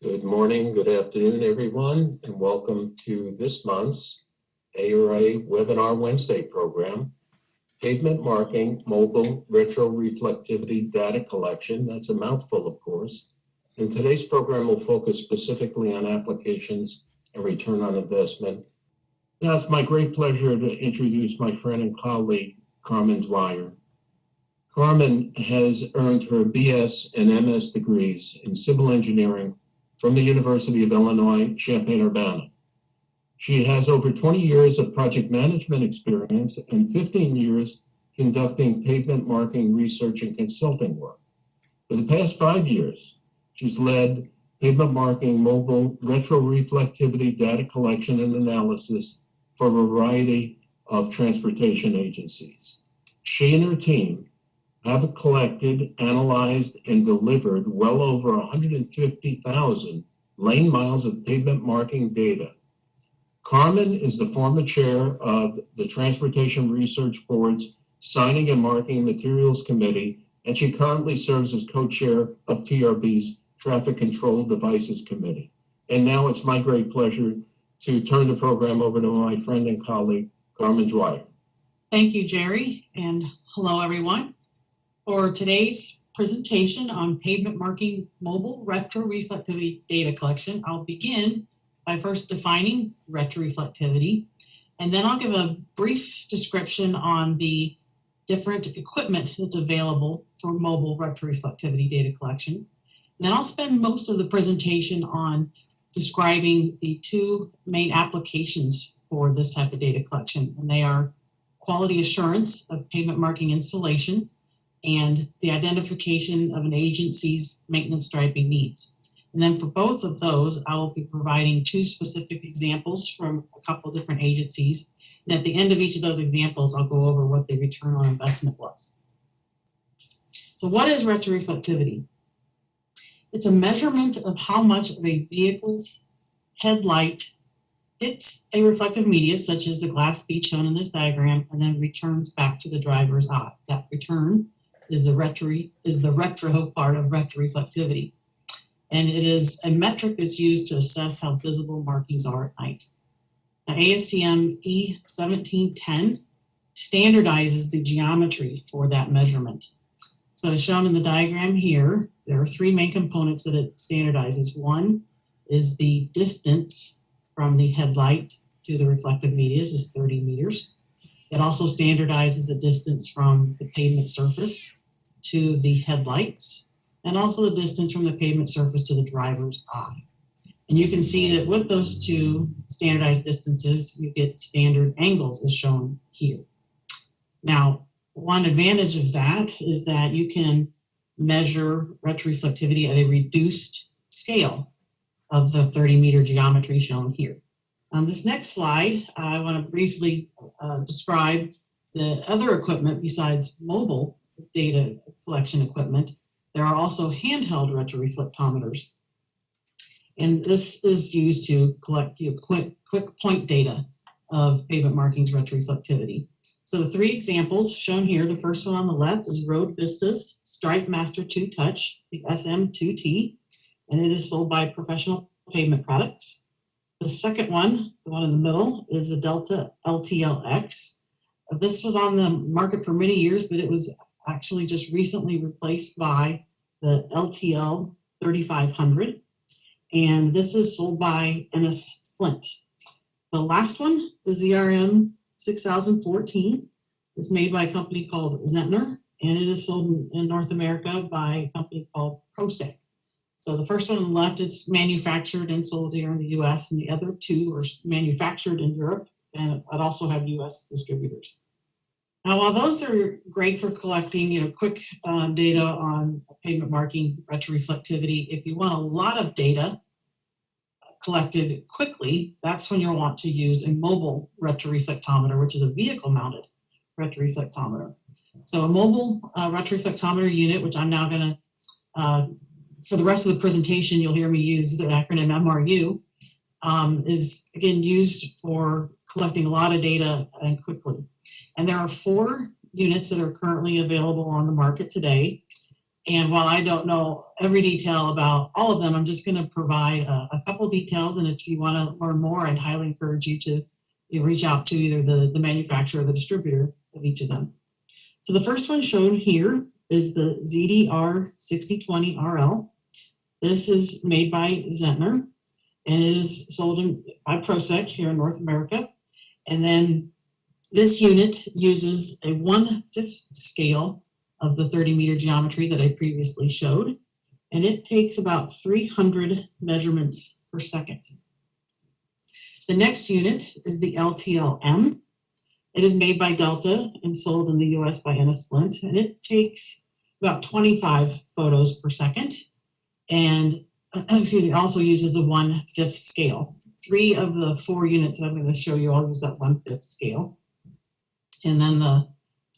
Good morning, good afternoon, everyone, and welcome to this month's ARA Webinar Wednesday program, Pavement Marking Mobile Retroreflectivity Data Collection. That's a mouthful, of course. And today's program will focus specifically on applications and return on investment. Now, it's my great pleasure to introduce my friend and colleague, Carmen Dwyer. Carmen has earned her BS and MS degrees in civil engineering from the University of Illinois, Champaign-Urbana. She has over 20 years of project management experience and 15 years conducting pavement marking research and consulting work. For the past 5 years, she's led pavement marking mobile retroreflectivity data collection and analysis for a variety of transportation agencies. She and her team have collected, analyzed, and delivered well over 150,000 lane miles of pavement marking data. Carmen is the former chair of the Transportation Research Board's Signing and Marking Materials Committee, and she currently serves as co-chair of TRB's Traffic Control Devices Committee. And now it's my great pleasure to turn the program over to my friend and colleague, Carmen Dwyer. Thank you, Jerry, and hello, everyone. For today's presentation on pavement marking mobile retroreflectivity data collection, I'll begin by first defining retroreflectivity, and then I'll give a brief description on the different equipment that's available for mobile retroreflectivity data collection. And then I'll spend most of the presentation on describing the two main applications for this type of data collection, and they are quality assurance of pavement marking installation and the identification of an agency's maintenance striping needs. And then for both of those, I will be providing two specific examples from a couple of different agencies. And at the end of each of those examples, I'll go over what the return on investment was. So what is retroreflectivity? It's a measurement of how much of a vehicle's headlight hits a reflective media, such as the glass bead shown in this diagram, and then returns back to the driver's eye. That return is the retro part of retroreflectivity. And it is a metric that's used to assess how visible markings are at night. Now, ASTM E1710 standardizes the geometry for that measurement. So as shown in the diagram here, there are three main components that it standardizes. One is the distance from the headlight to the reflective media, is 30 meters. It also standardizes the distance from the pavement surface to the headlights, and also the distance from the pavement surface to the driver's eye. And you can see that with those two standardized distances, you get standard angles as shown here. Now, one advantage of that is that you can measure retroreflectivity at a reduced scale of the 30-meter geometry shown here. On this next slide, I want to briefly describe the other equipment besides mobile data collection equipment. There are also handheld retroreflectometers. And this is used to collect quick point data of pavement markings retroreflectivity. So the three examples shown here, the first one on the left is Road Vista's Stripe Master 2 Touch, the SM2T, and it is sold by Professional Pavement Products. The second one, the one in the middle, is the Delta LTLX. This was on the market for many years, but it was actually just recently replaced by the LTL 3500. And this is sold by NS Flint. The last one, the ZRM 6014, is made by a company called Zentner, and it is sold in North America by a company called ProSec. So the first one on the left is manufactured and sold here in the US, and the other two are manufactured in Europe and also have US distributors. Now, while those are great for collecting, quick data on pavement marking retroreflectivity, if you want a lot of data collected quickly, that's when you'll want to use a mobile retroreflectometer, which is a vehicle-mounted retroreflectometer. So a mobile retroreflectometer unit, which I'm now going to, for the rest of the presentation, you'll hear me use the acronym MRU, is again used for collecting a lot of data and quickly. And there are 4 units that are currently available on the market today. And while I don't know every detail about all of them, I'm just going to provide a couple details. And if you want to learn more, I'd highly encourage you to reach out to either the manufacturer or the distributor of each of them. So the first one shown here is the ZDR 6020RL. This is made by Zentner, and it is sold by Prosec here in North America. And then this unit uses a 1/5 scale of the 30-meter geometry that I previously showed, and it takes about 300 measurements per second. The next unit is the LTLM. It is made by Delta and sold in the US by Ennisplint, and it takes about 25 photos per second. And it also uses the 1/5 scale. 3 of the 4 units that I'm going to show you all use that 1/5 scale. And then the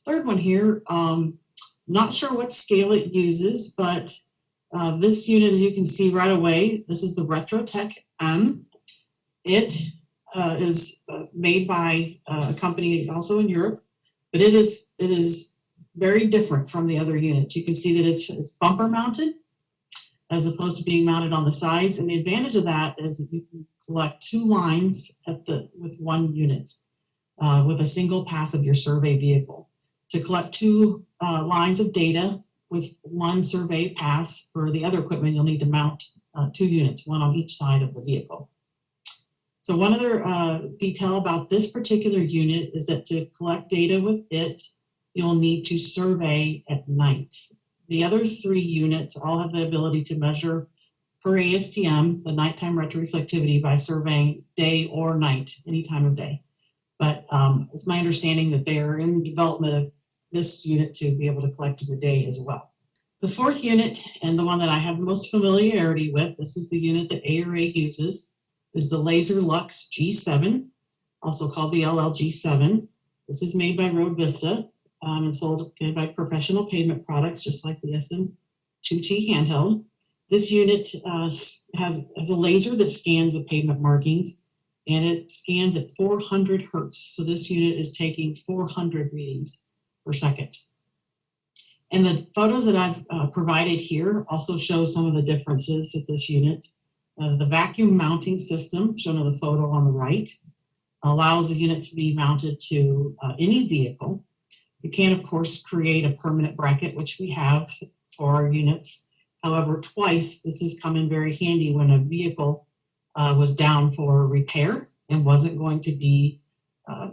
third one here, not sure what scale it uses, but this unit, as you can see right away, this is the Retrotech M. It is made by a company also in Europe, but it is very different from the other units. You can see that it's bumper mounted as opposed to being mounted on the sides. And the advantage of that is that you can collect 2 lines with 1 unit with a single pass of your survey vehicle. To collect 2 lines of data with 1 survey pass for the other equipment, you'll need to mount 2 units, 1 on each side of the vehicle. So one other detail about this particular unit is that to collect data with it, you'll need to survey at night. The other 3 units all have the ability to measure per ASTM the nighttime retroreflectivity by surveying day or night, any time of day. But it's my understanding that they are in development of this unit to be able to collect in the day as well. The 4th unit, and the one that I have most familiarity with, this is the unit that ARA uses, is the Laser Lux G7, also called the LLG7. This is made by Road Vista and sold by Professional Pavement Products, just like the SM2T handheld. This unit has a laser that scans the pavement markings, and it scans at 400 hertz. So this unit is taking 400 readings per second. And the photos that I've provided here also show some of the differences with this unit. The vacuum mounting system, shown in the photo on the right, allows the unit to be mounted to any vehicle. You can, of course, create a permanent bracket, which we have for our units. However, twice this has come in very handy when a vehicle was down for repair and wasn't going to be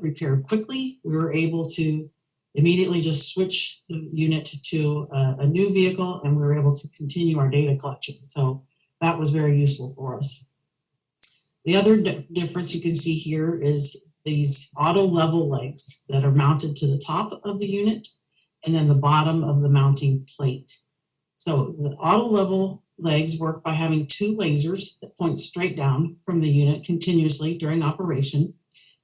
repaired quickly. We were able to immediately just switch the unit to a new vehicle, and we were able to continue our data collection. So that was very useful for us. The other difference you can see here is these auto level legs that are mounted to the top of the unit and then the bottom of the mounting plate. So the auto level legs work by having 2 lasers that point straight down from the unit continuously during operation.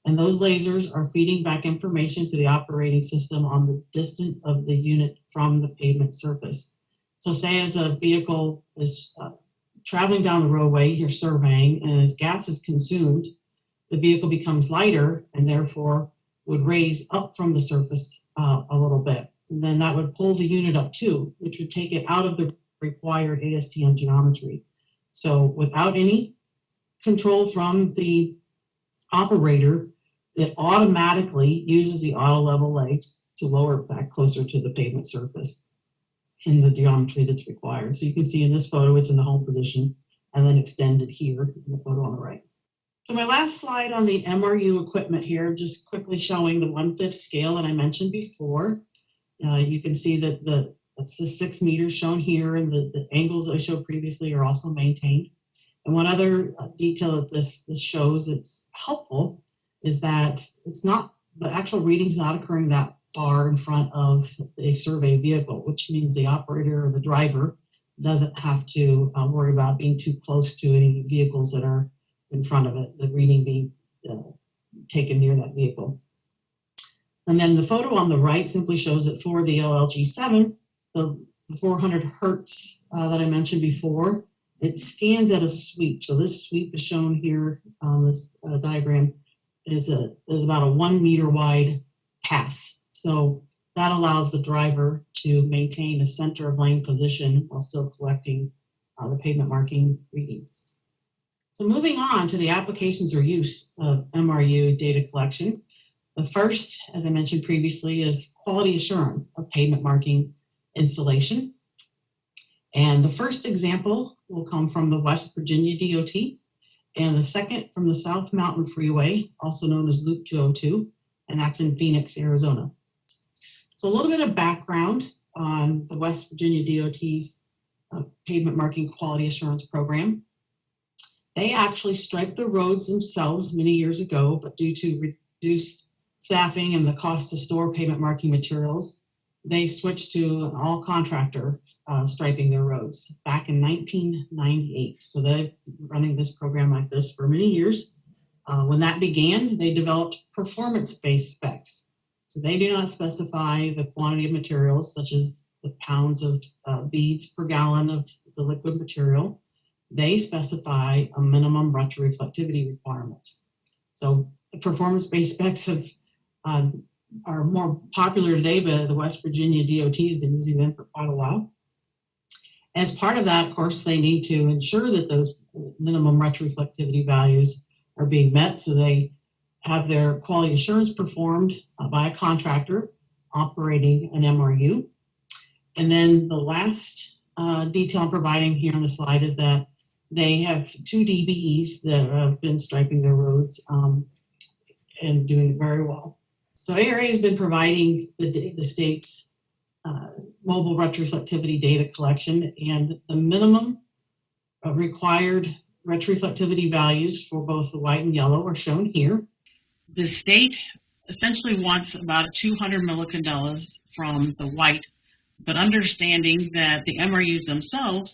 And those lasers are feeding back information to the operating system on the distance of the unit from the pavement surface. So say as a vehicle is traveling down the roadway, you're surveying, and as gas is consumed, the vehicle becomes lighter and therefore would raise up from the surface a little bit. And then that would pull the unit up too, which would take it out of the required ASTM geometry. So without any control from the operator, it automatically uses the auto level legs to lower it back closer to the pavement surface in the geometry that's required. So you can see in this photo, it's in the home position and then extended here in the photo on the right. So my last slide on the MRU equipment here, just quickly showing the 1/5 scale that I mentioned before. You can see that that's the 6 meters shown here, and the angles that I showed previously are also maintained. And one other detail that this shows that's helpful is that it's not, the actual reading's not occurring that far in front of a survey vehicle, which means the operator or the driver doesn't have to worry about being too close to any vehicles that are in front of it, the reading being taken near that vehicle. And then the photo on the right simply shows that for the LLG7, the 400 hertz that I mentioned before, it scans at a sweep. So this sweep is shown here on this diagram is about a 1 meter wide pass. So that allows the driver to maintain a center of lane position while still collecting the pavement marking readings. So moving on to the applications or use of MRU data collection. The first, as I mentioned previously, is quality assurance of pavement marking installation. And the first example will come from the West Virginia DOT, and the second from the South Mountain Freeway, also known as Loop 202, and that's in Phoenix, Arizona. So a little bit of background on the West Virginia DOT's pavement marking quality assurance program. They actually striped the roads themselves many years ago, but due to reduced staffing and the cost to store pavement marking materials, they switched to an all contractor striping their roads back in 1998. So they've been running this program like this for many years. When that began, they developed performance-based specs. So they do not specify the quantity of materials, such as the pounds of beads per gallon of the liquid material. They specify a minimum retroreflectivity requirement. So the performance-based specs are more popular today, but the West Virginia DOT has been using them for quite a while. As part of that, of course, they need to ensure that those minimum retroreflectivity values are being met. So they have their quality assurance performed by a contractor operating an MRU. And then the last detail I'm providing here on the slide is that they have 2 DBEs that have been striping their roads and doing very well. So ARA has been providing the state's mobile retroreflectivity data collection, and the minimum required retroreflectivity values for both the white and yellow are shown here. The state essentially wants about 200 millicandelas from the white, but understanding that the MRUs themselves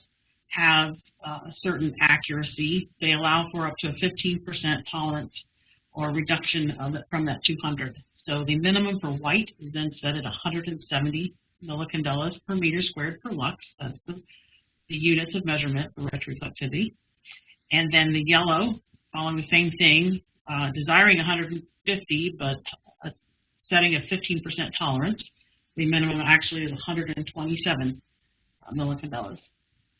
have a certain accuracy, they allow for up to a 15% tolerance or reduction of it from that 200. So the minimum for white is then set at 170 millicandelas per meter squared per lux. That's the units of measurement for retroreflectivity. And then the yellow, following the same thing, desiring 150, but setting a 15% tolerance. The minimum actually is 127 millicandelas.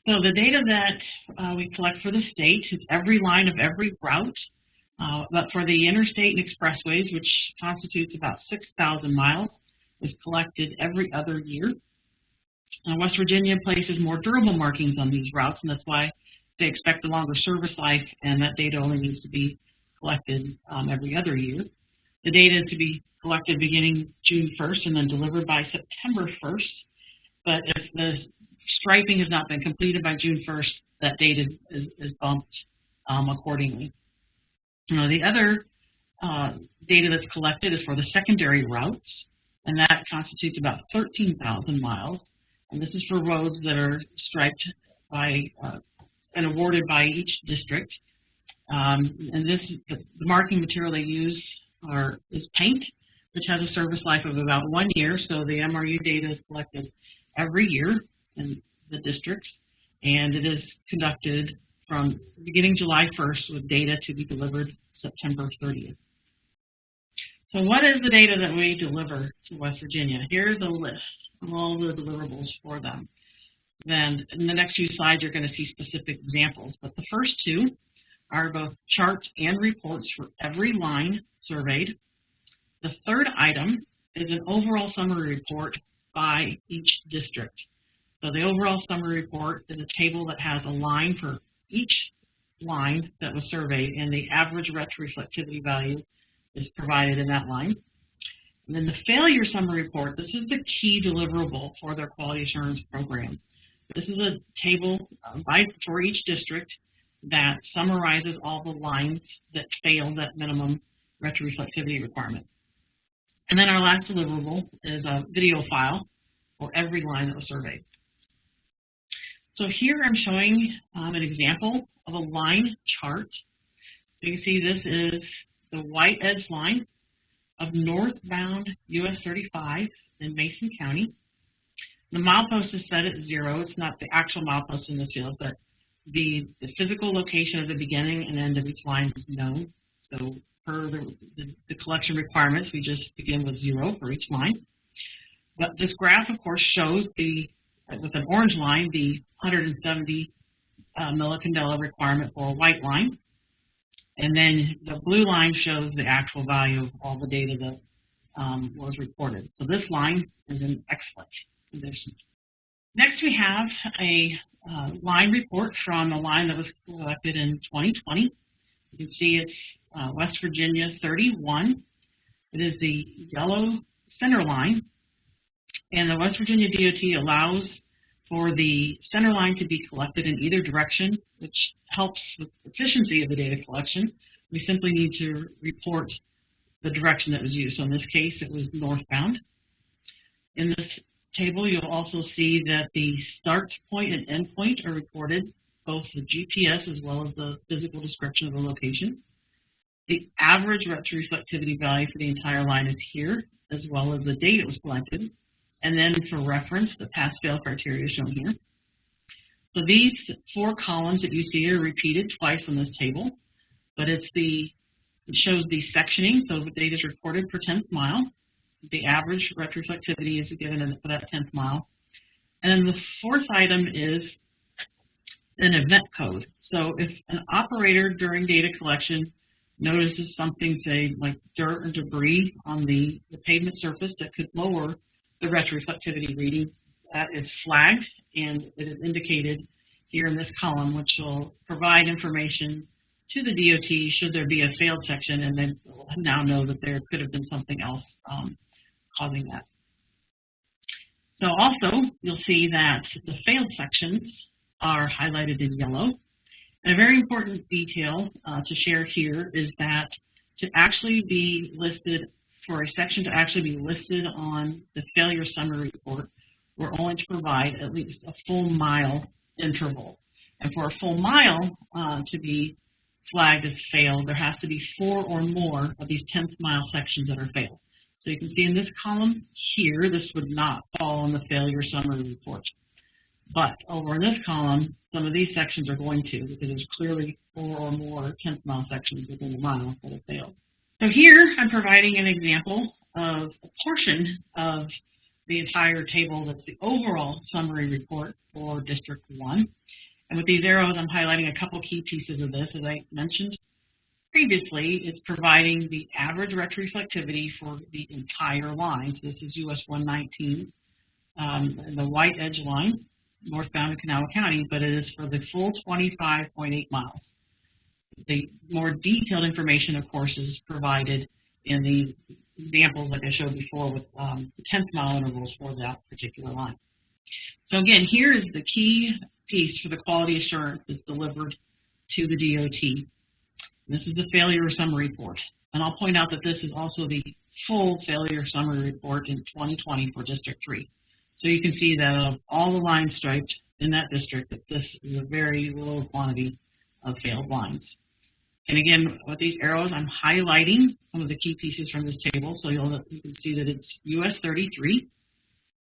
So the data that we collect for the state is every line of every route, but for the interstate and expressways, which constitutes about 6,000 miles, is collected every other year. West Virginia places more durable markings on these routes, and that's why they expect a longer service life, and that data only needs to be collected every other year. The data is to be collected beginning June 1st and then delivered by September 1st. But if the striping has not been completed by June 1st, that data is bumped accordingly. The other data that's collected is for the secondary routes, and that constitutes about 13,000 miles. And this is for roads that are striped by and awarded by each district. And the marking material they use is paint, which has a service life of about 1 year. So the MRU data is collected every year in the districts, and it is conducted from beginning July 1st with data to be delivered September 30th. So what is the data that we deliver to West Virginia? Here's a list of all the deliverables for them. Then in the next few slides, you're going to see specific examples. But the first two are both charts and reports for every line surveyed. The third item is an overall summary report by each district. So the overall summary report is a table that has a line for each line that was surveyed, and the average retroreflectivity value is provided in that line. And then the failure summary report, this is the key deliverable for their quality assurance program. This is a table for each district that summarizes all the lines that failed that minimum retroreflectivity requirement. And then our last deliverable is a video file for every line that was surveyed. So here I'm showing an example of a line chart. You can see this is the white edge line of northbound US 35 in Mason County. The milepost is set at 0. It's not the actual milepost in the field, but the physical location of the beginning and end of each line is known. So per the collection requirements, we just begin with 0 for each line. But this graph, of course, shows with an orange line, the 170 millicandela requirement for a white line. And then the blue line shows the actual value of all the data that was reported. So this line is in excellent condition. Next, we have a line report from a line that was collected in 2020. You can see it's West Virginia 31. It is the yellow center line. And the West Virginia DOT allows for the center line to be collected in either direction, which helps with efficiency of the data collection. We simply need to report the direction that was used. So in this case, it was northbound. In this table, you'll also see that the start point and end point are recorded, both the GPS as well as the physical description of the location. The average retroreflectivity value for the entire line is here, as well as the date it was collected. And then for reference, the pass-fail criteria is shown here. So these 4 columns that you see are repeated twice on this table, but it shows the sectioning, so the data is recorded per 10th mile. The average retroreflectivity is given for that 10th mile. And then the 4th item is an event code. So if an operator during data collection notices something, say, like dirt or debris on the pavement surface that could lower the retroreflectivity reading, that is flagged, and it is indicated here in this column, which will provide information to the DOT should there be a failed section, and then we'll now know that there could have been something else causing that. So also, you'll see that the failed sections are highlighted in yellow. And a very important detail to share here is that to actually be listed, for a section to actually be listed on the failure summary report, we're only to provide at least a full mile interval. And for a full mile to be flagged as failed, there has to be 4 or more of these 10th mile sections that are failed. So you can see in this column here, this would not fall in the failure summary report. But over in this column, some of these sections are going to, because there's clearly 4 or more 10th mile sections within the mile that have failed. So here I'm providing an example of a portion of the entire table that's the overall summary report for District 1. And with these arrows, I'm highlighting a couple key pieces of this. As I mentioned previously, it's providing the average retroreflectivity for the entire line. So this is US 119, the white edge line, northbound in Kanawha County, but it is for the full 25.8 miles. The more detailed information, of course, is provided in the examples like I showed before with the 10th mile intervals for that particular line. So again, here is the key piece for the quality assurance that's delivered to the DOT. This is the failure summary report. And I'll point out that this is also the full failure summary report in 2020 for District 3. So you can see that of all the lines striped in that district, that this is a very low quantity of failed lines. And again, with these arrows, I'm highlighting some of the key pieces from this table. So you can see that it's US 33.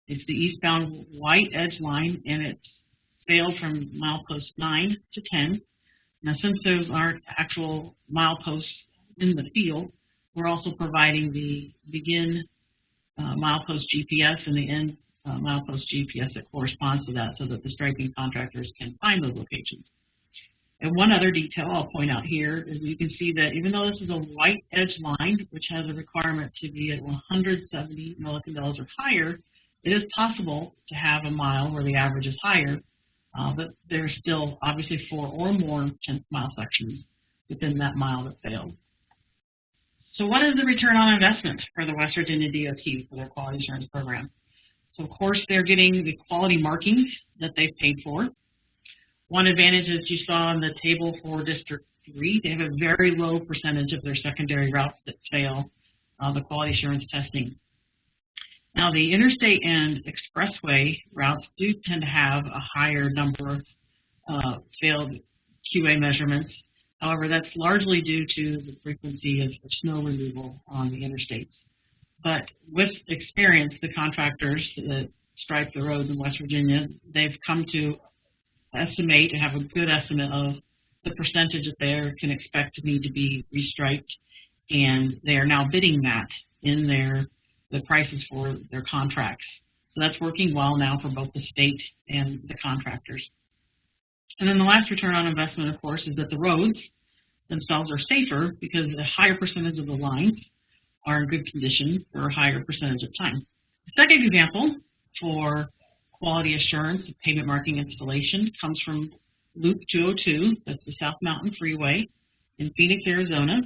It's the eastbound white edge line, and it's failed from milepost 9 to 10. Now, since those aren't actual mileposts in the field, we're also providing the begin milepost GPS and the end milepost GPS that corresponds to that, so that the striping contractors can find those locations. And one other detail I'll point out here is you can see that even though this is a white edge line, which has a requirement to be at 170 millicandelas or higher, it is possible to have a mile where the average is higher, but there's still obviously 4 or more 10th mile sections within that mile that failed. So what is the return on investment for the West Virginia DOT for their quality assurance program? So of course they're getting the quality markings that they've paid for. One advantage, as you saw in the table for District 3, they have a very low percentage of their secondary routes that fail the quality assurance testing. Now, the interstate and expressway routes do tend to have a higher number of failed QA measurements. However, that's largely due to the frequency of snow removal on the interstates. But with experience, the contractors that stripe the roads in West Virginia, they've come to estimate and have a good estimate of the percentage that they can expect to need to be restriped, and they are now bidding that in their the prices for their contracts. So that's working well now for both the state and the contractors. And then the last return on investment, of course, is that the roads themselves are safer because a higher percentage of the lines are in good condition for a higher percentage of time. The second example for quality assurance of pavement marking installation comes from Loop 202, that's the South Mountain Freeway in Phoenix, Arizona.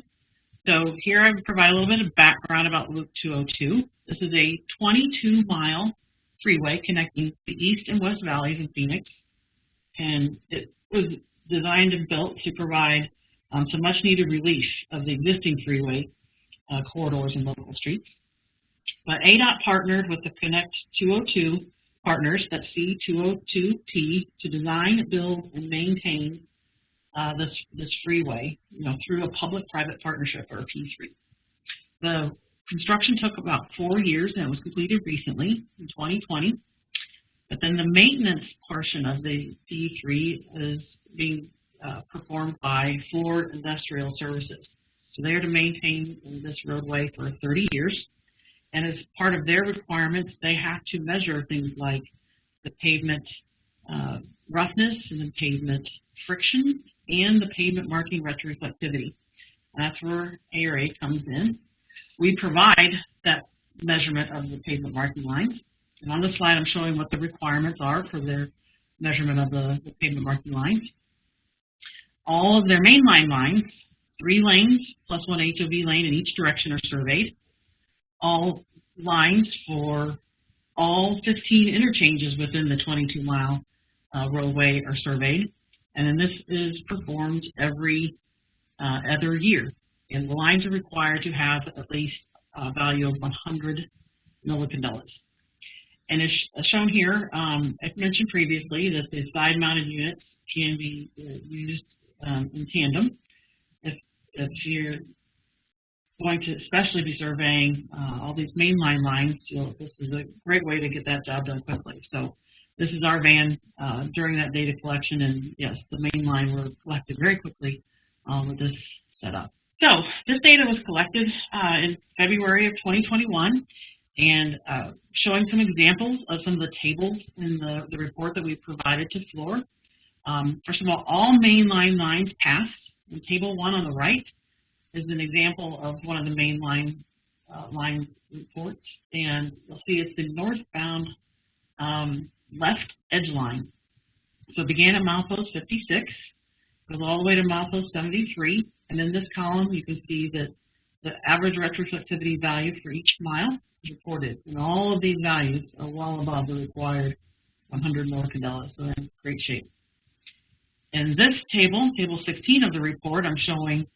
So here I provide a little bit of background about Loop 202. This is a 22-mile freeway connecting the east and west valleys in Phoenix, and it was designed and built to provide some much-needed relief of the existing freeway corridors and local streets. But ADOT partnered with the Connect 202 partners, that's C202P, to design, build, and maintain this freeway, through a public-private partnership, or a P3. The construction took about 4 years, and it was completed recently in 2020. But then the maintenance portion of the P3 is being performed by Fluor Industrial Services. So they are to maintain this roadway for 30 years. And as part of their requirements, they have to measure things like the pavement roughness and the pavement friction and the pavement marking retroreflectivity. That's where ARA comes in. We provide that measurement of the pavement marking lines. And on this slide, I'm showing what the requirements are for their measurement of the pavement marking lines. All of their mainline lines, 3 lanes plus 1 HOV lane in each direction, are surveyed. All lines for all 15 interchanges within the 22-mile roadway are surveyed, and then this is performed every other year. And the lines are required to have at least a value of 100 millicandelas. And as shown here, I've mentioned previously that the side-mounted units can be used in tandem. If you're going to especially be surveying all these mainline lines, this is a great way to get that job done quickly. So this is our van during that data collection, and yes, the main line were collected very quickly with this setup. So this data was collected in February of 2021, and showing some examples of some of the tables in the report that we provided to Fluor. First of all mainline lines passed. In Table 1 on the right is an example of one of the mainline line reports, and you'll see it's the northbound left edge line. So it began at milepost 56, goes all the way to milepost 73, and in this column you can see that the average retroreflectivity value for each mile is reported, and all of these values are well above the required 100 millicandelas, so they're in great shape. In this table, Table 16 of the report, I'm showing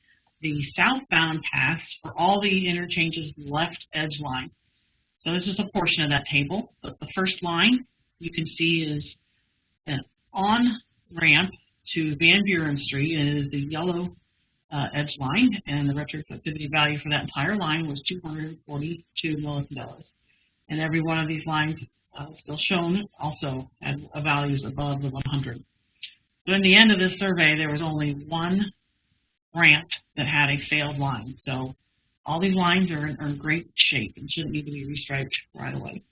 the southbound pass for all the interchanges left edge line. So this is a portion of that table, but the first line you can see is an on-ramp to Van Buren Street, and it is the yellow edge line, and the retroreflectivity value for that entire line was 242 millicandelas. And every one of these lines still shown also had values above the 100. So in the end of this survey, there was only one ramp that had a failed line. So all these lines are in great shape and shouldn't need to be restriped right away.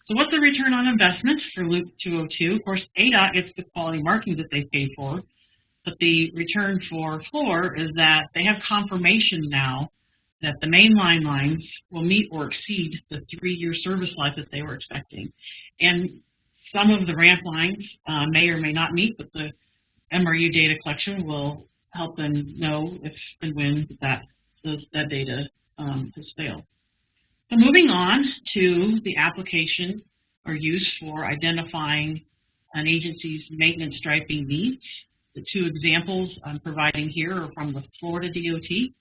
So what's the return on investment for Loop 202? Of course, ADOT gets the quality markings that they paid for, but the return for Fluor is that they have confirmation now that the mainline lines will meet or exceed the 3-year service life that they were expecting. And some of the ramp lines may or may not meet, but the MRU data collection will help them know if and when that data has failed. So moving on to the application or use for identifying an agency's maintenance striping needs. The 2 examples I'm providing here are from the Florida DOT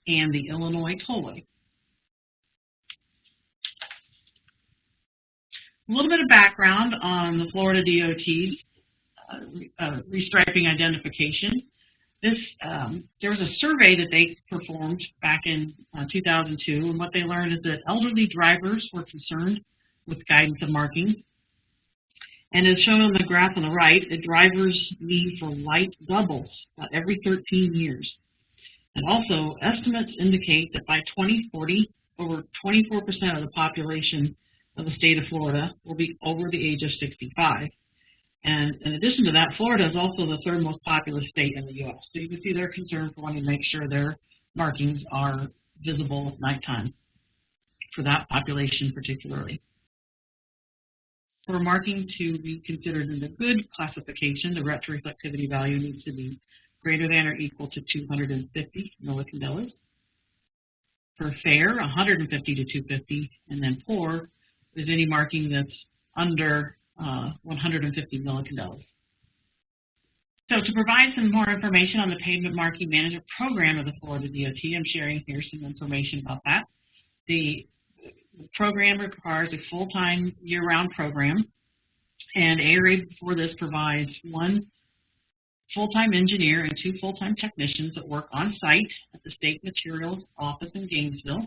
and the Illinois Tollway. A little bit of background on the Florida DOT's restriping identification. There was a survey that they performed back in 2002, and what they learned is that elderly drivers were concerned with guidance and markings. And as shown on the graph on the right, the driver's need for light doubles every 13 years. And also, estimates indicate that by 2040, over 24% of the population of the state of Florida will be over the age of 65. And in addition to that, Florida is also the third most populous state in the U.S. So you can see their concern for wanting to make sure their markings are visible at nighttime for that population particularly. For a marking to be considered in the good classification, the retroreflectivity value needs to be greater than or equal to 250 millicandelas. For fair, 150 to 250, and then poor is any marking that's under 150 millicandelas. So to provide some more information on the Pavement Marking Management Program of the Florida DOT, I'm sharing here some information about that. The program requires a full-time year-round program, and ARA for this provides one full-time engineer and two full-time technicians that work on site at the State Materials Office in Gainesville.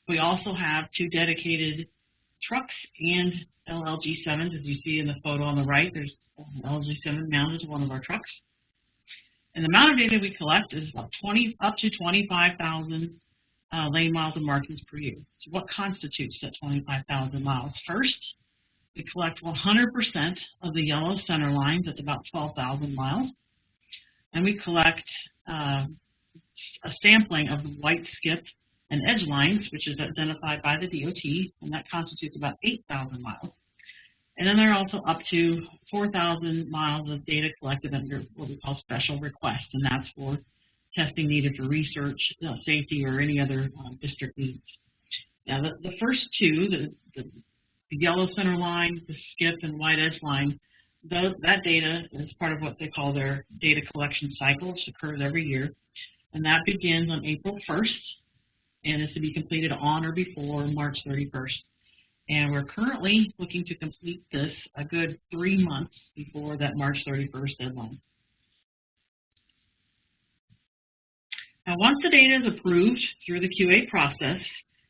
We also have two dedicated trucks and LLG7s, as you see in the photo on the right. There's an LLG7 mounted to one of our trucks. And the amount of data we collect is about up to 25,000 lane miles of markings per year. So what constitutes that 25,000 miles? First, we collect 100% of the yellow center lines. That's about 12,000 miles. And we collect a sampling of the white skip and edge lines, which is identified by the DOT, and that constitutes about 8,000 miles. And then there are also up to 4,000 miles of data collected under what we call special requests, and that's for testing needed for research, safety, or any other district needs. Now, the first two, the yellow center line, the skip, and white edge line, that data is part of what they call their data collection cycle, which occurs every year, and that begins on April 1st, and is to be completed on or before March 31st. And we're currently looking to complete this a good 3 months before that March 31st deadline. Now, once the data is approved through the QA process,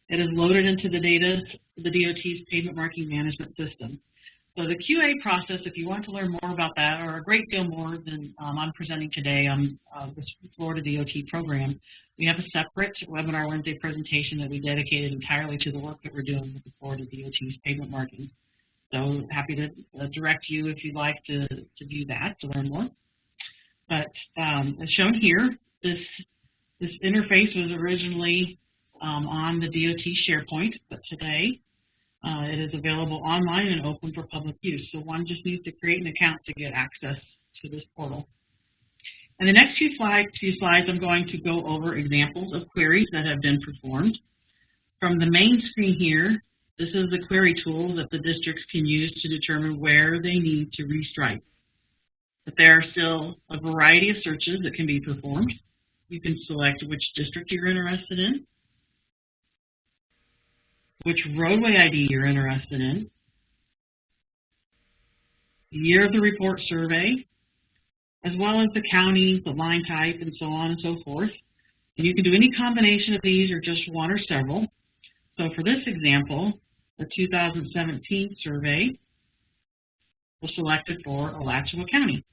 it is loaded into the DOT's Pavement Marking Management System. So the QA process, if you want to learn more about that, or a great deal more than I'm presenting today on this Florida DOT program, we have a separate Webinar Wednesday presentation that we dedicated entirely to the work that we're doing with the Florida DOT's pavement marking. So happy to direct you if you'd like to view that, to learn more. But as shown here, this interface was originally on the DOT SharePoint, but today it is available online and open for public use. So one just needs to create an account to get access to this portal. In the next few slides, I'm going to go over examples of queries that have been performed. From the main screen here, this is the query tool that the districts can use to determine where they need to restripe. But there are still a variety of searches that can be performed. You can select which district you're interested in, which roadway ID you're interested in, the year of the report survey, as well as the county, the line type, and so on and so forth. And you can do any combination of these or just one or several. So for this example, the 2017 survey was selected for Alachua County.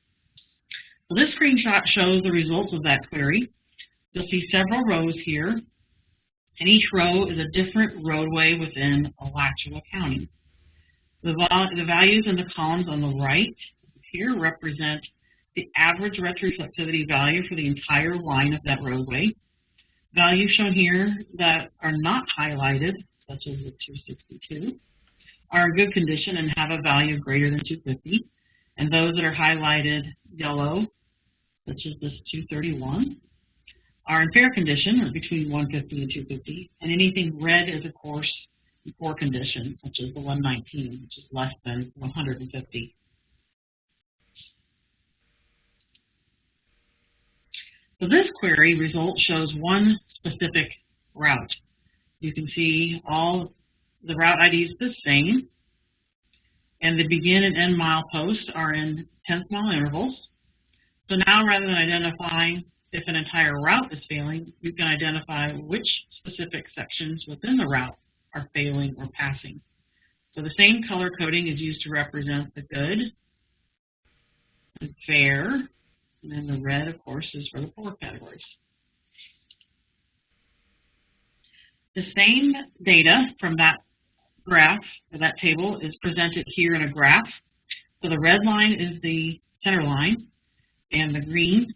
So this screenshot shows the results of that query. You'll see several rows here, and each row is a different roadway within Alachua County. The values in the columns on the right here represent the average retroreflectivity value for the entire line of that roadway. Values shown here that are not highlighted, such as the 262, are in good condition and have a value greater than 250. And those that are highlighted yellow, such as this 231, are in fair condition, or between 150 and 250. And anything red is, of course, in poor condition, such as the 119, which is less than 150. So this query result shows one specific route. You can see all the route IDs the same, and the begin and end mile posts are in 10th mile intervals. So now, rather than identifying if an entire route is failing, you can identify which specific sections within the route are failing or passing. So the same color coding is used to represent the good, the fair, and then the red, of course, is for the poor categories. The same data from that graph, or that table, is presented here in a graph. So the red line is the center line, and the green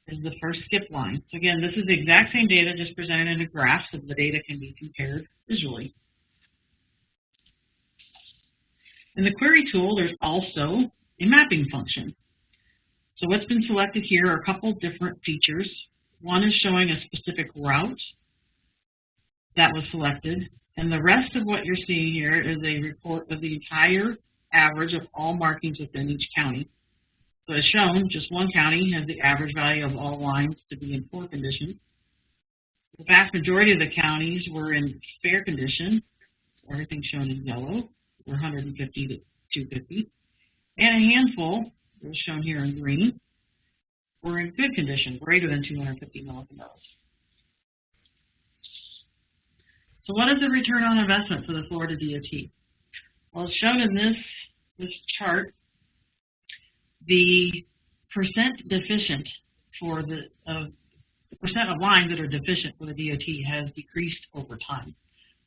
is the first skip line. So again, this is the exact same data, just presented in a graph, so the data can be compared visually. In the query tool, there's also a mapping function. So what's been selected here are a couple different features. One is showing a specific route that was selected, and the rest of what you're seeing here is a report of the entire average of all markings within each county. So as shown, just one county has the average value of all lines to be in poor condition. The vast majority of the counties were in fair condition. Everything's shown in yellow, 150 to 250. And a handful, as shown here in green, were in good condition, greater than 250 millicondos. So what is the return on investment for the Florida DOT? Well, it's shown in this chart. The percent deficient for the percent of lines that are deficient for the DOT has decreased over time.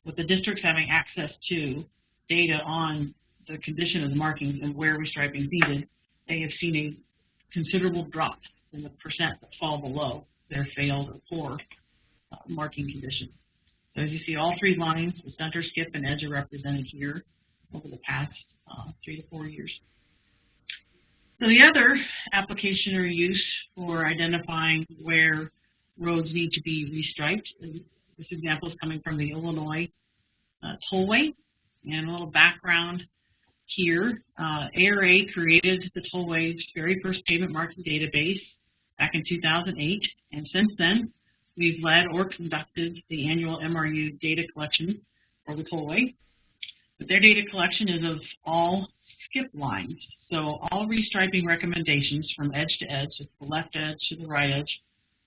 With the districts having access to data on the condition of the markings and where restriping is needed, they have seen a considerable drop in the percent that fall below their failed or poor marking condition. So as you see, all three lines, the center, skip, and edge, are represented here over the past 3 to 4 years. So the other application or use for identifying where roads need to be restriped, this example is coming from the Illinois Tollway. And a little background here, ARA created the Tollway's very first pavement marking database back in 2008, and since then we've led or conducted the annual MRU data collection for the Tollway. But their data collection is of all skip lines. So all restriping recommendations from edge to edge, so the left edge to the right edge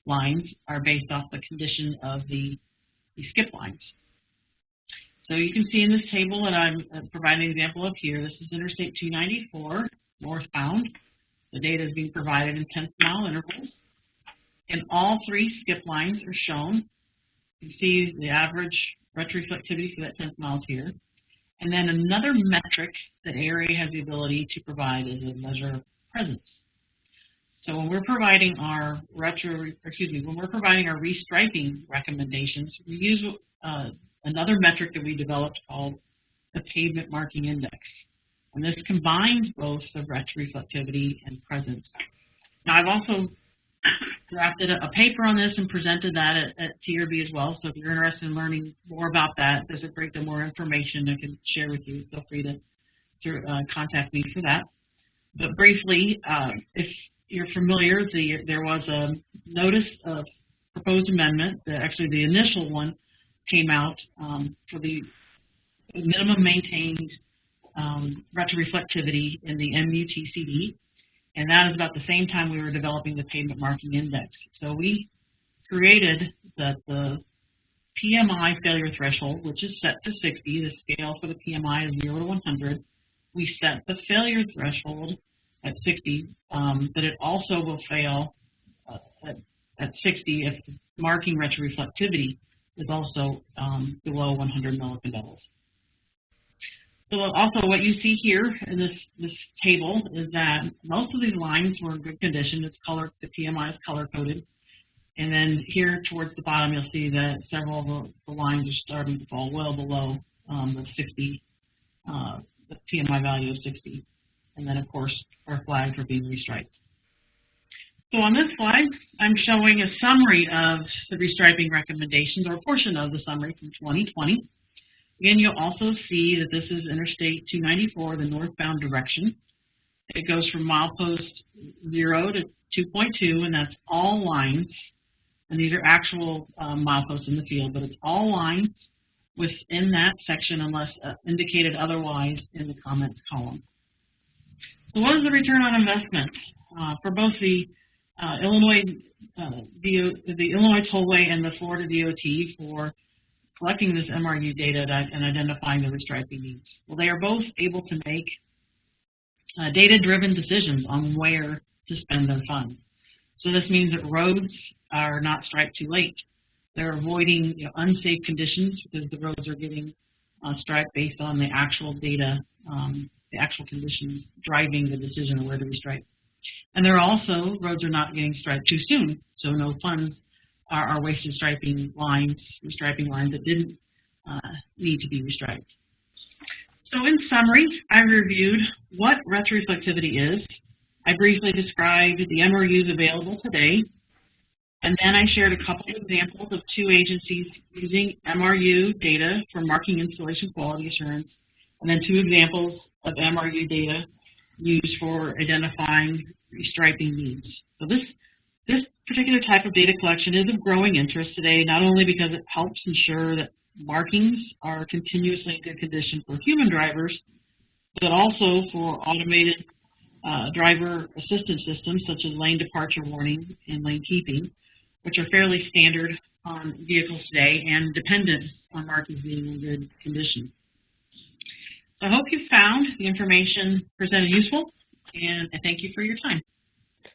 lines, are based off the condition of the skip lines. So you can see in this table that I'm providing an example of here, this is Interstate 294 northbound. The data is being provided in 10th mile intervals. And all three skip lines are shown. You can see the average retroreflectivity for that 10th mile here. And then another metric that ARA has the ability to provide is a measure of presence. So when we're providing our when we're providing our restriping recommendations, we use another metric that we developed called the Pavement Marking Index. And this combines both the retroreflectivity and presence. Now, I've also drafted a paper on this and presented that at TRB as well. So if you're interested in learning more about that, there's a great deal more information I can share with you. Feel free to contact me for that. But briefly, if you're familiar, there was a notice of proposed amendment. Actually, the initial one came out for the minimum maintained retroreflectivity in the MUTCD. And that is about the same time we were developing the Pavement Marking Index. So we created the PMI failure threshold, which is set to 60. The scale for the PMI is 0 to 100. We set the failure threshold at 60, but it also will fail at 60 if the marking retroreflectivity is also below 100 millicondos. So also what you see here in this table is that most of these lines were in good condition. It's color, the PMI is color coded. And then here towards the bottom, you'll see that several of the lines are starting to fall well below the 60, the PMI value of 60. And then of course, our flags are being restriped. So on this slide, I'm showing a summary of the restriping recommendations, or a portion of the summary from 2020. Again, you'll also see that this is Interstate 294, the northbound direction. It goes from milepost 0 to 2.2, and that's all lines. And these are actual mileposts in the field, but it's all lines within that section unless indicated otherwise in the comments column. So what is the return on investment for both the Illinois Tollway and the Florida DOT for collecting this MRU data and identifying the restriping needs? Well, they are both able to make data-driven decisions on where to spend their funds. So this means that roads are not striped too late. They're avoiding unsafe conditions because the roads are getting striped based on the actual data, the actual conditions driving the decision of where to be striped. And there are also, roads are not getting striped too soon, so no funds are wasted restriping lines that didn't need to be restriped. So in summary, I reviewed what retroreflectivity is. I briefly described the MRUs available today, and then I shared a couple of examples of two agencies using MRU data for marking installation quality assurance, and then two examples of MRU data used for identifying restriping needs. So this particular type of data collection is of growing interest today, not only because it helps ensure that markings are continuously in good condition for human drivers, but also for automated driver assistance systems such as lane departure warning and lane keeping, which are fairly standard on vehicles today and dependent on markings being in good condition. So I hope you found the information presented useful, and I thank you for your time.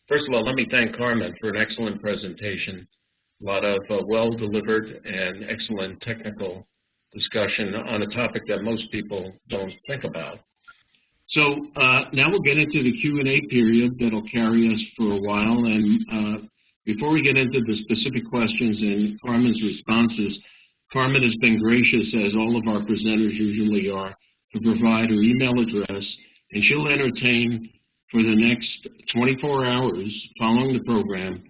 First of all, let me thank Carmen for an excellent presentation. A lot of well-delivered and excellent technical discussion on a topic that most people don't think about. So now we'll get into the Q&A period that'll carry us for a while. And before we get into the specific questions and Carmen's responses, Carmen has been gracious, as all of our presenters usually are, to provide her email address, and she'll entertain for the next 24 hours following the program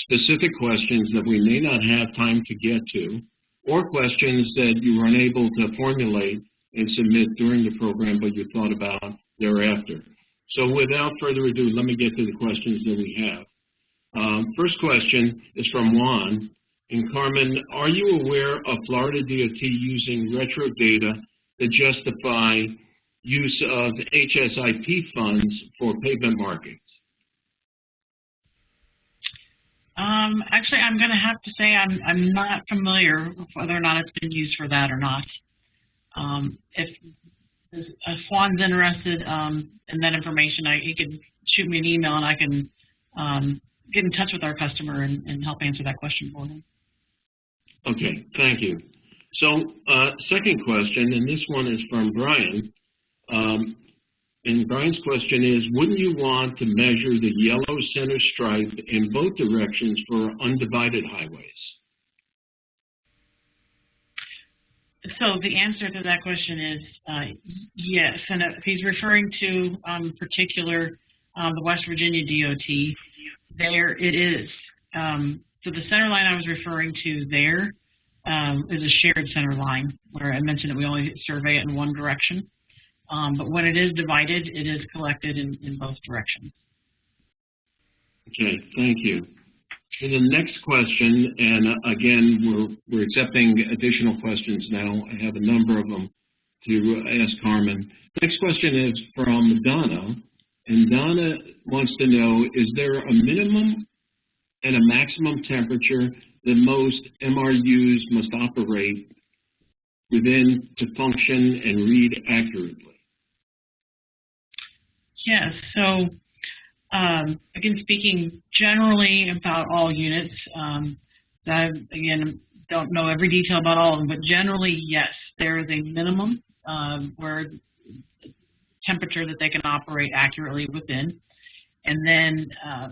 specific questions that we may not have time to get to, or questions that you were unable to formulate and submit during the program but you thought about thereafter. So without further ado, let me get to the questions that we have. First question is from Juan. And Carmen, are you aware of Florida DOT using retro data that justify use of HSIP funds for pavement markings? Actually, I'm going to have to say I'm not familiar with whether or not it's been used for that or not. If Juan's interested in that information, he can shoot me an email and I can get in touch with our customer and help answer that question for him. Okay, thank you. So second question, and this one is from Brian. And Brian's question is, wouldn't you want to measure the yellow center stripe in both directions for undivided highways? So the answer to that question is yes. And if he's referring to particular the West Virginia DOT, there it is. So the center line I was referring to there is a shared center line, where I mentioned that we only survey it in one direction. But when it is divided, it is collected in both directions. Okay, thank you. And the next question, and again, we're accepting additional questions now. I have a number of them to ask Carmen. Next question is from Donna, and Donna wants to know, is there a minimum and a maximum temperature that most MRUs must operate within to function and read accurately? Yes, so again, speaking generally about all units, I, again, don't know every detail about all of them, but generally, yes, there is a minimum where temperature that they can operate accurately within. And then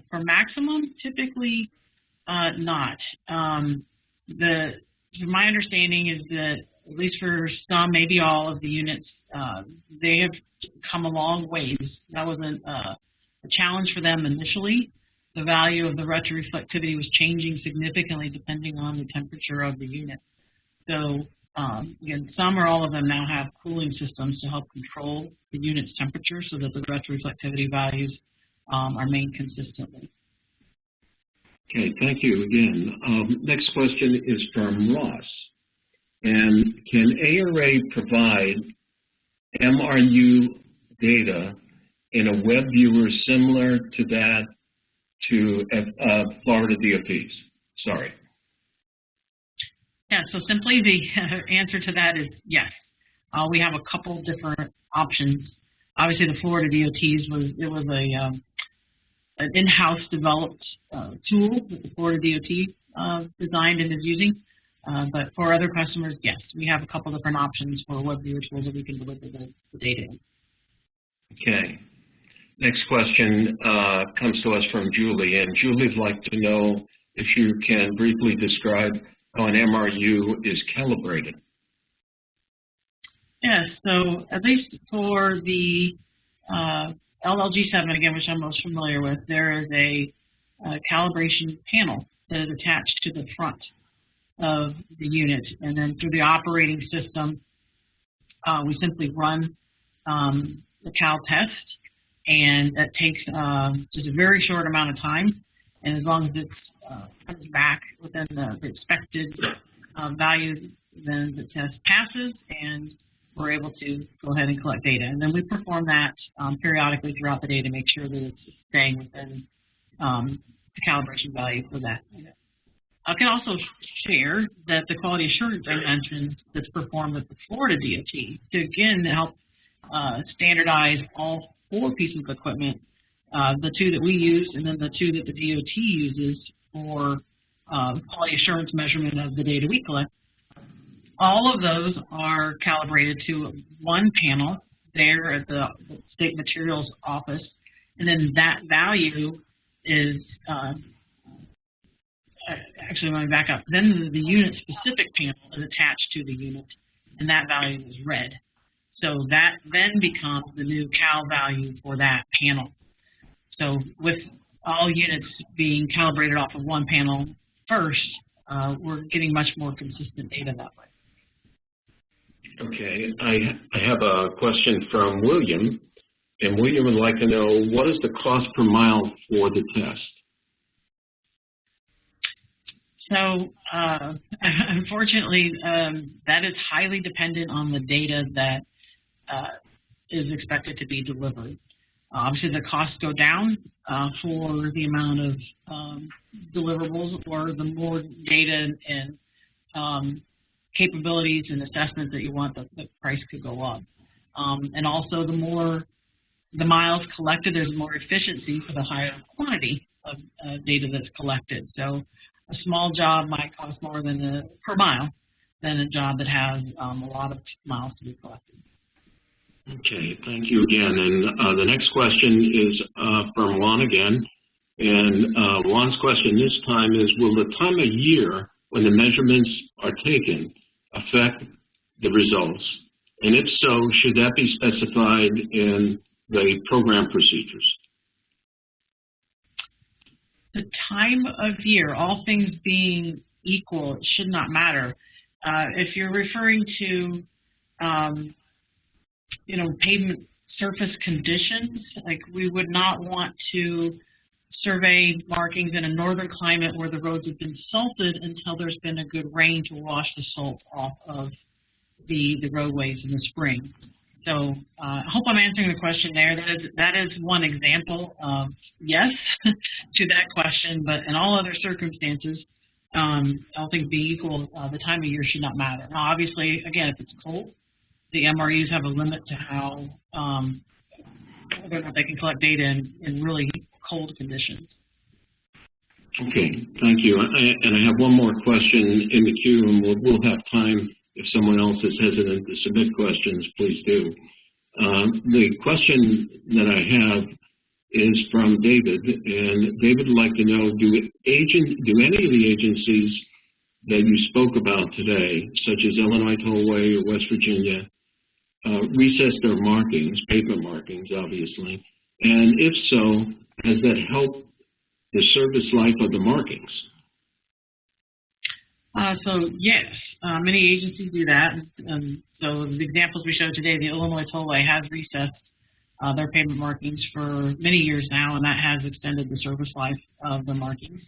for maximum, typically not. My understanding is that, at least for some, maybe all of the units, they have come a long ways. That wasn't a challenge for them initially. The value of the retroreflectivity was changing significantly depending on the temperature of the unit. So again, some or all of them now have cooling systems to help control the unit's temperature so that the retroreflectivity values are maintained consistently. Okay, thank you again. Next question is from Ross. And can ARA provide MRU data in a web viewer similar to that to Florida DOTs? Sorry. Yeah, so simply the answer to that is yes. We have a couple different options. Obviously, the Florida DOTs was an in-house developed tool that the Florida DOT designed and is using. But for other customers, yes, we have a couple different options for web viewer tools that we can deliver the data in. Okay. Next question comes to us from Julie, and Julie'd like to know if you can briefly describe how an MRU is calibrated. Yes, so at least for the LLG7, again, which I'm most familiar with, there is a calibration panel that is attached to the front of the unit, and then through the operating system, we simply run the cal test, and that takes just a very short amount of time, and as long as it comes back within the expected value, then the test passes, and we're able to go ahead and collect data. And then we perform that periodically throughout the day to make sure that it's staying within the calibration value for that unit. I can also share that the quality assurance I mentioned that's performed at the Florida DOT to again help standardize all 4 pieces of equipment, the 2 that we use and then the 2 that the DOT uses for quality assurance measurement of the data we collect. All of those are calibrated to one panel there at the State Materials Office, and then that value is actually, let me back up. Then the unit-specific panel is attached to the unit, and that value is red. So that then becomes the new cal value for that panel. So with all units being calibrated off of one panel first, we're getting much more consistent data that way. Okay, I have a question from William, and William would like to know, what is the cost per mile for the test? So, unfortunately, that is highly dependent on the data that is expected to be delivered. Obviously, the costs go down for the amount of deliverables, or the more data and capabilities and assessments that you want, the price could go up. And also, the more the miles collected, there's more efficiency for the higher quantity of data that's collected. So a small job might cost more than per mile than a job that has a lot of miles to be collected. Okay, thank you again. And the next question is from Juan again. And Juan's question this time is, will the time of year when the measurements are taken affect the results? And if so, should that be specified in the program procedures? The time of year, all things being equal, it should not matter. If you're referring to, pavement surface conditions, like we would not want to survey markings in a northern climate where the roads have been salted until there's been a good rain to wash the salt off of the roadways in the spring. So I hope I'm answering the question there. That is one example of yes to that question, but in all other circumstances, all things being equal, the time of year should not matter. Now, obviously, again, if it's cold, the MRUs have a limit to how whether or not they can collect data in really cold conditions. Okay, thank you. And I have one more question in the queue, and we'll have time. If someone else is hesitant to submit questions, please do. The question that I have is from David, and David would like to know, do any of the agencies that you spoke about today, such as Illinois Tollway or West Virginia, recess their markings, pavement markings, obviously? And if so, has that helped the service life of the markings? So yes, many agencies do that. So the examples we showed today, the Illinois Tollway has recessed their pavement markings for many years now, and that has extended the service life of the markings.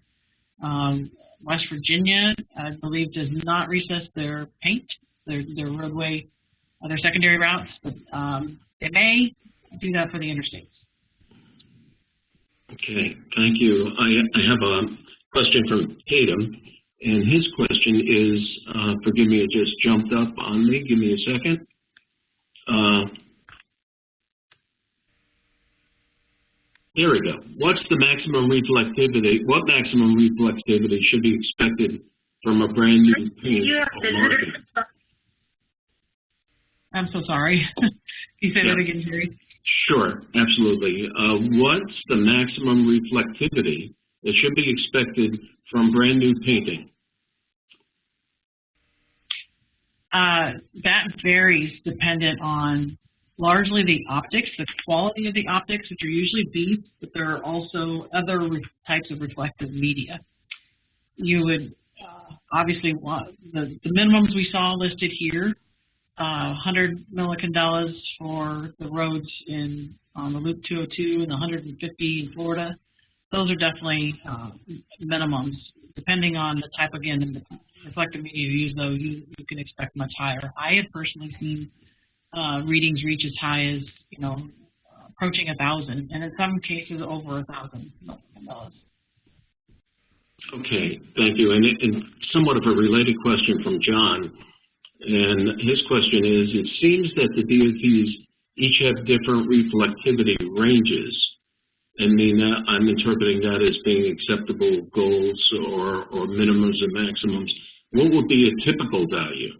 West Virginia, I believe, does not recess their paint, their roadway, their secondary routes, but they may do that for the interstates. Okay, thank you. I have a question from Tatum. And his question is, forgive me, it just jumped up on me. Give me a second. There we go. What's the maximum reflectivity? What maximum reflectivity should be expected from a brand new paint or marking? I'm so sorry. Can you say that again, Jerry? Sure, absolutely. What's the maximum reflectivity that should be expected from brand new painting? That varies dependent on largely the optics, the quality of the optics, which are usually beads, but there are also other types of reflective media. You would obviously want the minimums we saw listed here, 100 millicandelas for the roads on the Loop 202 and the 150 in Florida. Those are definitely minimums. Depending on the type, again, the reflective media you use, though, you can expect much higher. I have personally seen readings reach as high as, approaching 1,000, and in some cases over 1,000 millicandelas. Okay, thank you. And somewhat of a related question from John. And his question is, it seems that the DOTs each have different reflectivity ranges. And I'm interpreting that as being acceptable goals or minimums and maximums. What would be a typical value?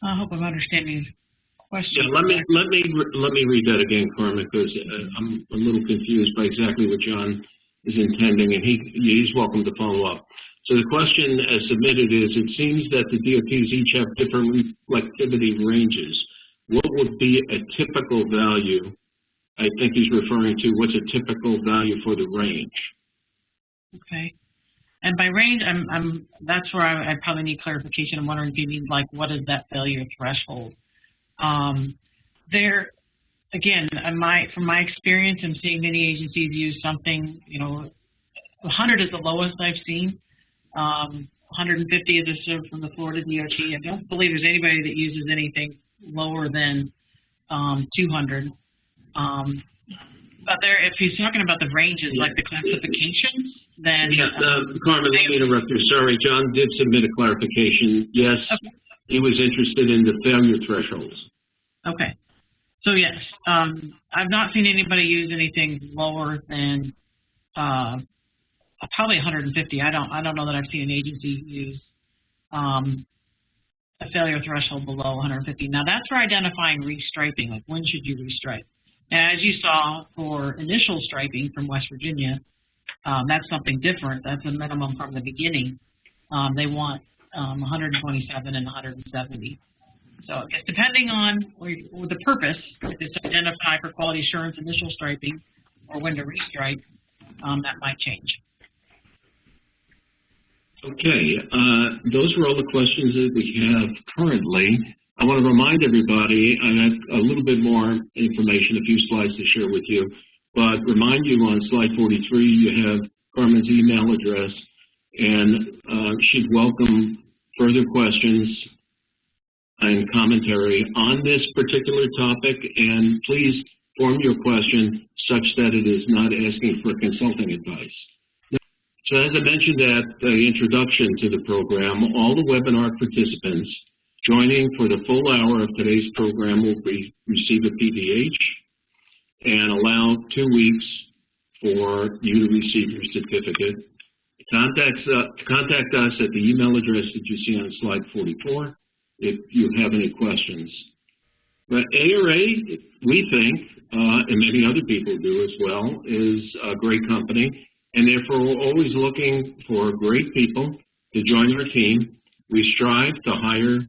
I hope I'm understanding the question. Yeah, let me read that again, Carmen, because I'm a little confused by exactly what John is intending, and he's welcome to follow up. So the question as submitted is, it seems that the DOTs each have different reflectivity ranges. What would be a typical value? I think he's referring to what's a typical value for the range. Okay. And by range, that's where I probably need clarification. I'm wondering if you mean, like, what is that failure threshold? Again, from my experience, I'm seeing many agencies use something, 100 is the lowest I've seen. 150 is assumed from the Florida DOT. I don't believe there's anybody that uses anything lower than 200. But if he's talking about the ranges, like the classifications, then... Yeah, Carmen, let me interrupt you. Sorry, John did submit a clarification. Yes, okay. He was interested in the failure thresholds. Okay. So, yes, I've not seen anybody use anything lower than probably 150. I don't know that I've seen an agency use a failure threshold below 150. Now, that's for identifying restriping, like when should you restripe. Now, as you saw for initial striping from West Virginia, that's something different. That's a minimum from the beginning. They want 127 and 170. So it's depending on the purpose, if it's to identify for quality assurance initial striping or when to restripe, that might change. Okay, those are all the questions that we have currently. I want to remind everybody, I have a little bit more information, a few slides to share with you, but remind you on slide 43, you have Carmen's email address, and she'd welcome further questions and commentary on this particular topic, and please form your question such that it is not asking for consulting advice. So as I mentioned at the introduction to the program, all the webinar participants joining for the full hour of today's program will receive a PDH and allow 2 weeks for you to receive your certificate. Contact us at the email address that you see on slide 44 if you have any questions. But ARA, we think, and many other people do as well, is a great company, and therefore we're always looking for great people to join our team. We strive to hire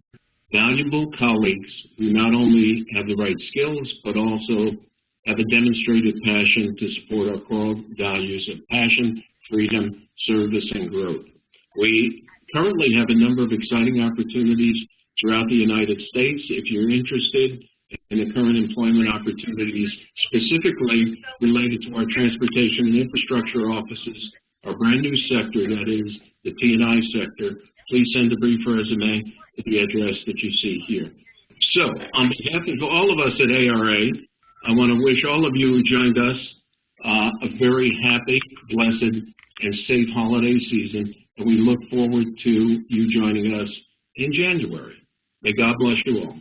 valuable colleagues who not only have the right skills, but also have a demonstrated passion to support our core values of passion, freedom, service, and growth. We currently have a number of exciting opportunities throughout the United States. If you're interested in the current employment opportunities, specifically related to our transportation and infrastructure offices, our brand new sector, that is the T&I sector, please send a brief resume to the address that you see here. So, on behalf of all of us at ARA, I want to wish all of you who joined us a very happy, blessed, and safe holiday season, and we look forward to you joining us in January. May God bless you all.